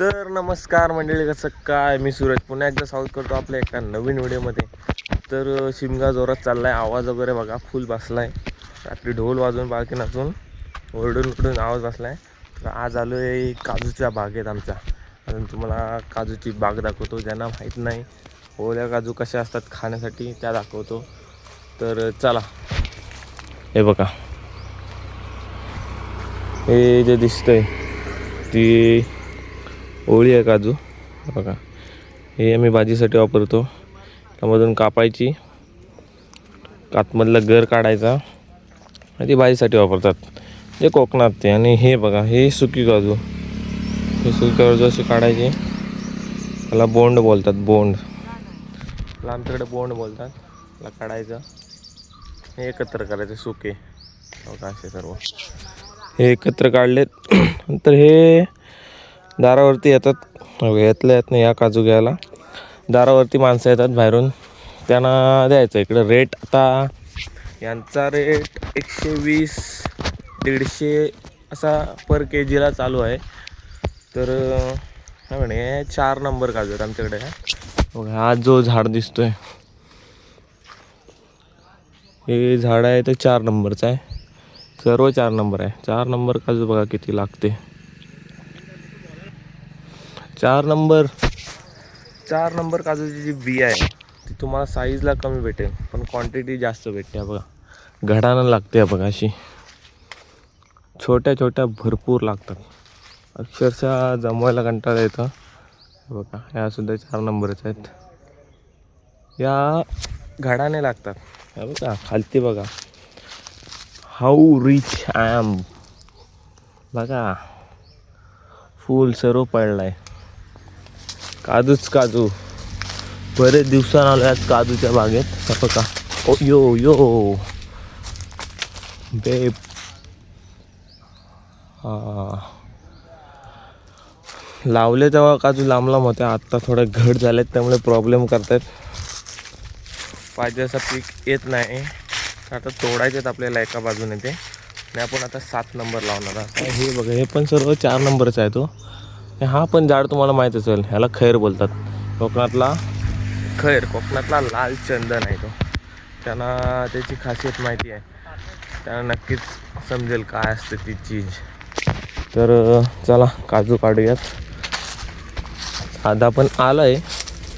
तर नमस्कार मंडळी, कसं काय? मी सूरज पुन्हा एकदा स्वागत करतो आपल्या एका नवीन व्हिडिओमध्ये. तर शिमगा जोरात चालला आहे, आवाज वगैरे बघा फुल बसला आहे. रात्री ढोल वाजून बाळकी नाचून ओरडून आवाज बसला आहे. तर आज आलो आहे काजूच्या बागेत आमच्या. अजून तुम्हाला काजूची बाग दाखवतो. ज्यांना माहीत नाही ओल्या काजू कशा असतात खाण्यासाठी त्या दाखवतो. तर चला, हे बघा, हे जे दिसतंय ती ओळी आहे काजू. बघा, हे आम्ही भाजीसाठी वापरतो. त्यामधून कापायची, आतमधला गर काढायचा आणि ती भाजीसाठी वापरतात जे कोकणात ते. आणि हे बघा, हे सुकी काजू. हे सुकी काजू अशी काढायची, त्याला बोंड बोलतात. बोंड, त्याला आमच्याकडे बोंड बोलतात. त्याला काढायचं, हे एकत्र करायचे सुके. बघा असे सर्व हे एकत्र काढलेत. नंतर हे दारावरती येतात. येतल्या येत नाही या काजू घ्यायला. दारावरती माणसं येतात बाहेरून, त्यांना द्यायचं. इकडं रेट आता यांचा रेट 120 150 असा पर के जीला चालू आहे. तर काय म्हणे 4 नंबर काजू आहेत आमच्याकडे. हा जो झाड दिसतोय हे झाड आहे ते 4 नंबरचं आहे. सर्व 4 नंबर आहे. 4 नंबर काजू बघा किती लागते. 4 नंबर काजूची जी बी आहे ती तुम्हाला साईजला कमी भेटेल, पण क्वांटिटी जास्त भेटते. बघा, घडानं लागते. बघा, अशी छोट्या छोट्या भरपूर लागतात. अक्षरशः जमवायला कंटाळा येतं. बघा, ह्यासुद्धा 4 नंबरच आहेत. या घडाने लागतात. हे बघा खालती, बघा हाऊ रिच आय एम. बघा, फुल सर्व पडला आहे. काजूच काजू. बरेच दिवसानं आलो आज काजूच्या बागेत. बघा, ओ यो बेब. लावले तेव्हा काजू लांब होते, आत्ता थोडे घट झालेत, त्यामुळे प्रॉब्लेम करतात. पाहिजे असं पीक येत नाही. आता तोडायचेत आपल्याला एका बाजूने ते. आणि आपण आता 7 नंबर लावणार आहोत. हे बघा, हे पण सर्व 4 नंबरचा आहे तो. हा पण झाड तुम्हाला माहीत असेल, ह्याला खैर बोलतात. कोकणातला खैर, कोकणातला लाल चंदन आहे तो. त्यांना त्याची खासियत माहिती आहे, त्यांना नक्कीच समजेल काय असते ती चीज. तर चला काजू काढूयात. आता पण आलं आहे,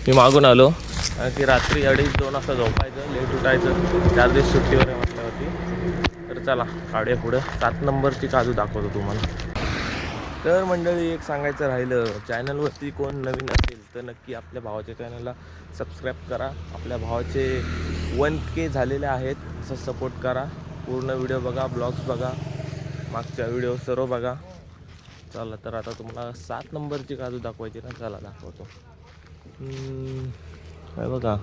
मी मागून आलो कारण की रात्री 2:30 वाजता झोपायचं, लेट उठायचं. 4 दिवस सुट्टीवर आहे म्हटल्यावरती. तर चला काढूया पुढं. 7 नंबरची काजू दाखवतो तुम्हाला. तर मंडळी, एक सांगायचं राहिलं, चॅनलवरती कोण नवीन असेल तर नक्की आपल्या भावाच्या चॅनलला सबस्क्राईब करा. आपल्या भावाचे 1K झालेले आहेत, असं सपोर्ट करा. पूर्ण व्हिडिओ बघा, ब्लॉग्स बघा, मागच्या व्हिडिओ सर्व बघा. चला, तर आता तुम्हाला 7 नंबरची काजू दाखवायची ना. चला दाखवतो. काय बघा,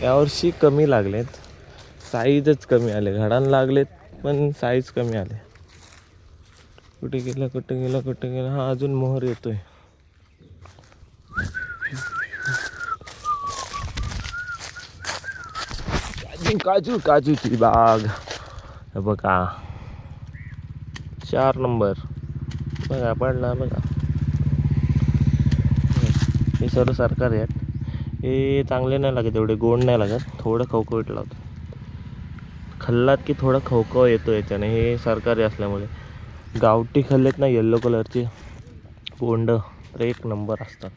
यावर्षी कमी लागलेत, साईजच कमी आले. घडान लागलेत पण साईज कमी आले. कुठे गेला हा अजून मोहर येतोय. काजूची बाग. हे बघा, 4 नंबर. बघा पडला. बघा, हे सर्व सरकारी आहेत. हे चांगले नाही लागत, एवढे गोड नाही लागत, थोडं खवखवीट लावतं. खाल्लात की थोडा खवखव येतो याच्याने, हे सरकारी असल्यामुळे. गावठी खाल्लेत ना येल्लो कलरचे बोंड, तर 1 नंबर असतात.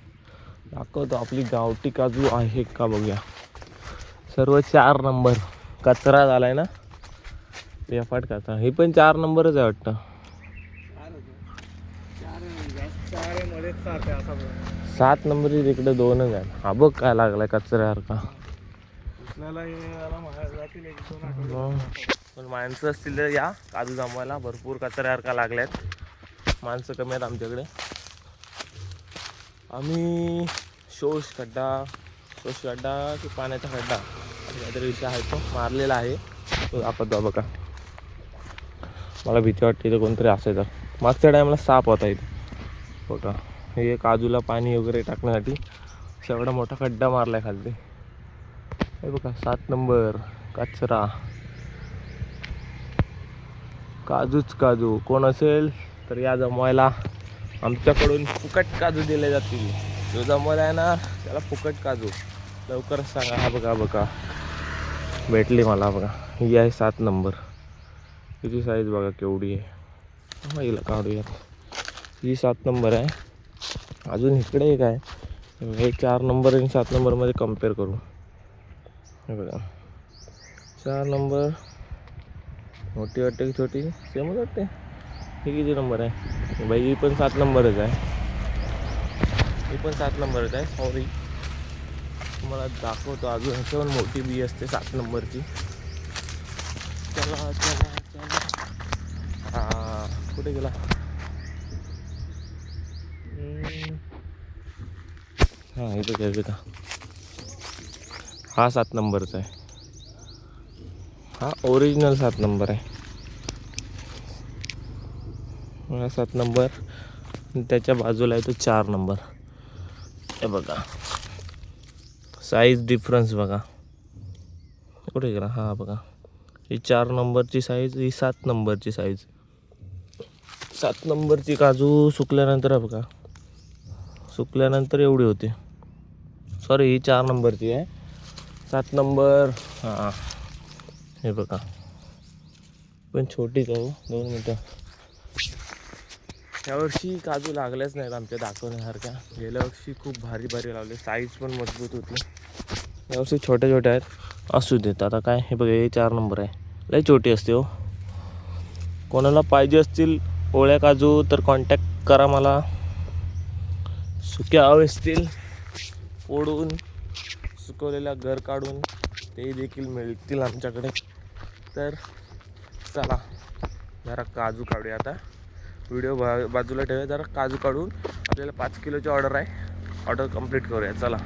दाखवतो आपली गावठी काजू आहे का बघूया. सर्व 4 नंबर. कचरा झालाय ना बेफाट कचरा. हे पण 4 नंबरच आहे वाटतं. 7 नंबर तिकडे 2च आहे. हा बघ काय लागलाय कचऱ्यासारखा. पण माणसं असतील तर या काजू जमवायला. भरपूर कचऱ्यासारखा लागल्यात. माणसं कमी आहेत आमच्याकडे. आम्ही शोष खड्डा की पाण्याचा खड्डा काहीतरी विषय आहे, तो मारलेला आहे. तो दाखवतो बघा. मला भीती वाटते इथं कोणतरी असायचं. मागच्या टायमाला साप होता इथे बघा. हे काजूला पाणी वगैरे टाकण्यासाठी एवढा मोठा खड्डा मारलाय खाली. हे बघा, 7 नंबर कचरा. काजूच काजू. कोण असेल तर या जमवायला. आमच्याकडून फुकट काजू दिले जातील. जो जमल आहे ना त्याला फुकट काजू लवकरच सांगा. हा बघा बघा भेटली मला बघा. ही आहे 7 नंबर. किती साईज बघा केवढी आहे. हिला काढूयात. ही 7 नंबर आहे. अजून इकडे एक आहे. हे 4 नंबर आणि 7 नंबरमध्ये कम्पेअर करू. हे बघा 4 नंबर मोठी वाटते की छोटी सेमच वाटते. ही किती नंबर आहे बाई? ही पण 7 नंबरच आहे. ही पण 7 नंबरच आहे. सॉरी तुम्हाला दाखवतो. अजून ह्याच्यावर मोठी बी असते 7 नंबरची. चला चला चला. हा कुठे गेला? हां इथं घ्यायचं का? हा 7 नंबरचा आहे. हा ओरिजिनल 7 नंबर आहे. हा 7 नंबर. त्याच्या बाजूला आहे तो 4 नंबर. हे बघा साईज डिफरन्स बघा. कुठे गेला? हा बघा ही 4 नंबरची साईज, ही 7 नंबरची साईज. 7 नंबरची काजू सुकल्यानंतर बघा सुकल्यानंतर एवढी होते. सॉरी ही 4 नंबरची आहे. 7 नंबर हां हे बघा पण छोटीच आहे. 2 मिनटं. यावर्षी काजू लागल्याच नाहीत आमच्या दाखवण्यासारख्या. गेल्या वर्षी खूप भारी भारी लावले. साईज पण मजबूत होती. यावर्षी छोट्या छोट्या आहेत. असू देत आता काय. हे बघा हे 4 नंबर आहे. लई छोटी असते हो. कोणाला पाहिजे असतील ओळ्या काजू तर कॉन्टॅक्ट करा मला. सुक्या हवे असतील फोडून सुकवलेल्या घर काढून ते देखील मिळतील आमच्याकडे. तर चला जरा काजू काढूया. आता व्हिडिओ बाजूला ठेवूया. जरा काजू काढून आपल्याला 5 किलोची ऑर्डर आहे. ऑर्डर कंप्लीट करूया. चला.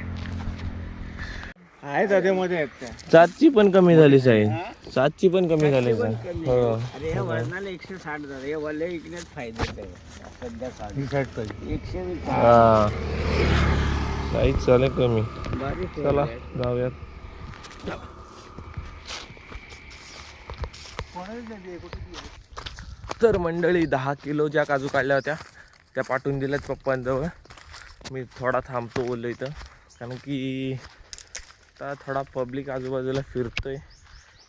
आहे त्याच्यामध्ये आहेत त्या. 7ची पण कमी झाली साईज. 7ची पण कमी झाली साईज. हो अरे ह्या वजनाला 160 झालं. हे वल्ले विकण्यात फायदा आहे सध्या. 120 हां साईज चालेल कमी. बारीक चला जाऊयात. तर मंडळी 10 किलो ज्या काजू काढल्या होत्या त्या पाठवून दिल्यात पप्पांजवळ. मी थोडा थांबतो बोललो इथं कारण की आता थोडा पब्लिक आजूबाजूला फिरतोय.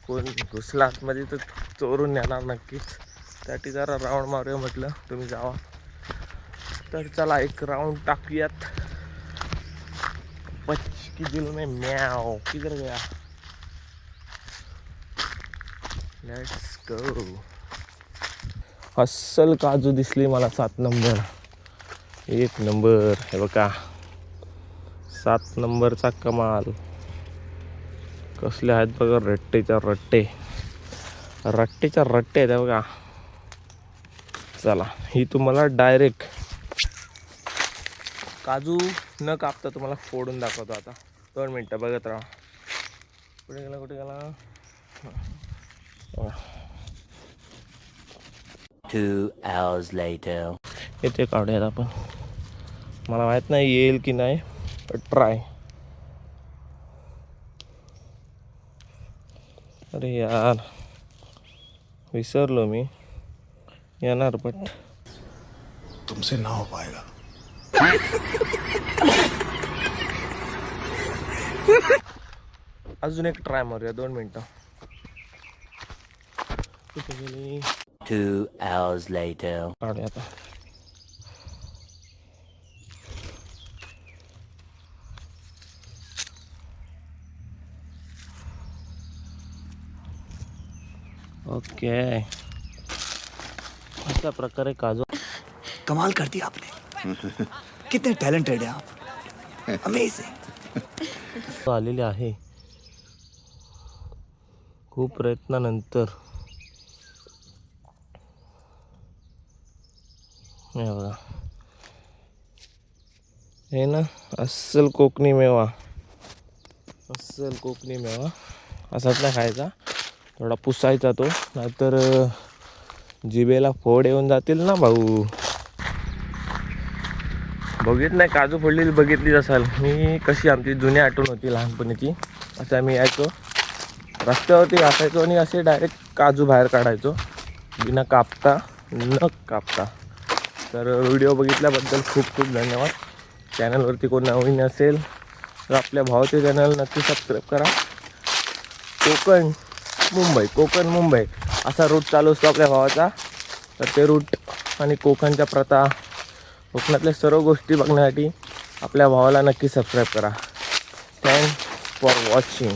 कोण घुसला आतमध्ये तर चोरून येणार नक्कीच. त्यासाठी जरा राऊंड मारूया म्हटलं. तुम्ही जावा. तर चला एक राऊंड टाकूयात. की दिल में म्याव किधर गया? Let's go. अस्सल काजू दिसली मला 7 नंबर. 1 नंबर. हे बघा 7 नंबरचा कमाल. कसले आहेत बघा. रट्टेच्या रट्टे आहेत बघा. चला ही तुम्हाला डायरेक्ट काजू न कापता तुम्हाला फोडून दाखवतो. आता 2 मिनटं बघत राहा. कुठे गेला 2 hours later. इथे काढूयात आपण. मला माहीत नाही येईल की नाही पण ट्राय. अरे यार विसरलो मी. येणार बट तुमसे ना हो पाएगा. अजून एक ट्राय मारूया. 2 मिनटं. कुठे गेली? 2 hours later. काढूया आता. ओके अशा प्रकारे काजू कमाल कर दिया आपने. कितने टैलेंटेड है आप. अमेजिंग. आलेले आहे. खूप प्रयत्नानंतर. हे बघा हे ना अस्सल कोकणी मेवा. अस्सल कोकणी मेवा असाच नाही खायचा. थोडा पुसायचा तो. नाहीतर जिभेला फोड येऊन जातील ना भाऊ. बघित नाही काजू फोडलेली बघितलीच असाल. मी कशी आमची जुनी आठवण होती लहानपणीची. असं आम्ही यायचो रस्त्यावरती असायचो आणि असे डायरेक्ट काजू बाहेर काढायचो बिना कापता न कापता. तर व्हिडिओ बघितल्याबद्दल खूप खूप धन्यवाद. चॅनलवरती कोण नवीन असेल तर आपल्या भावाचे चॅनल नक्की सबस्क्राईब करा. कोकण मुंबई असा रूट चालू असतो आपल्या भावाचा. तर ते रूट आणि कोकणच्या प्रथा, कोकणातल्या सर्व गोष्टी बघण्यासाठी आपल्या भावाला नक्की सबस्क्राईब करा. Thanks for watching.